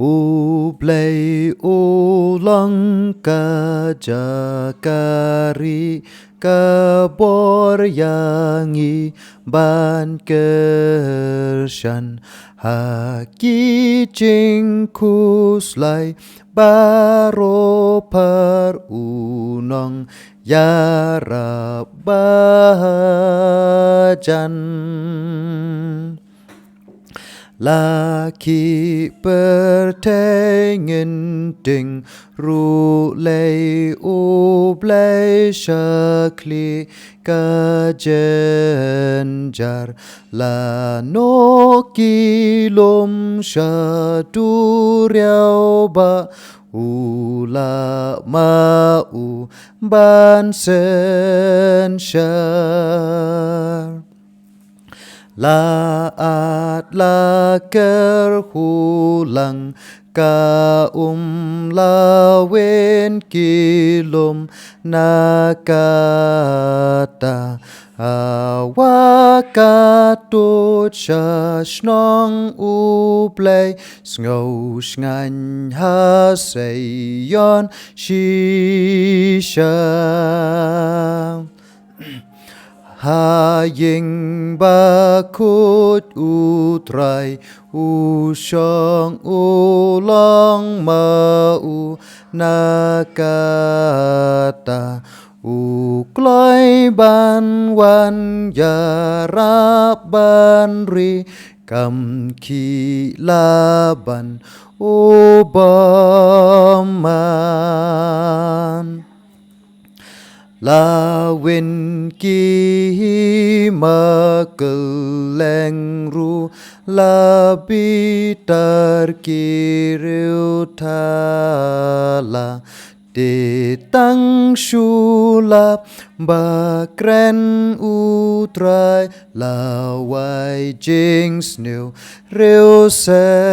Ublay ulang kajakari kaboryangi ban kershan haki jingkuslay baro par unong yarabajan. Laki pertengen ding rulay ublay syakli kajenjar la no kilom syaduriau ba ula mau ban sensyar. Laat laker hulang lawin kilom nakata awakatut syashnong uplay sngau sngan hasayon shisha. Haying bakut utray usyong ulang mau nakata uklay banwan yarap banri kam kilaban ubaman. Lawin ki makelengru labitar kiriu tala ditang sulap bakren utrai lawai jing snew riu selam.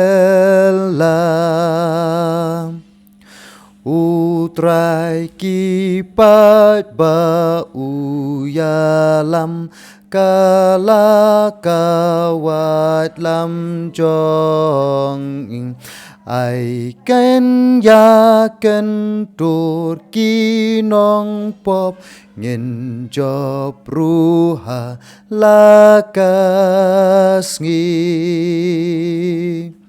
Utrai kipat ba uyalam kala kawat lam jong ai ken ya ken tur kinong pop ngin job ruha lakas ngi.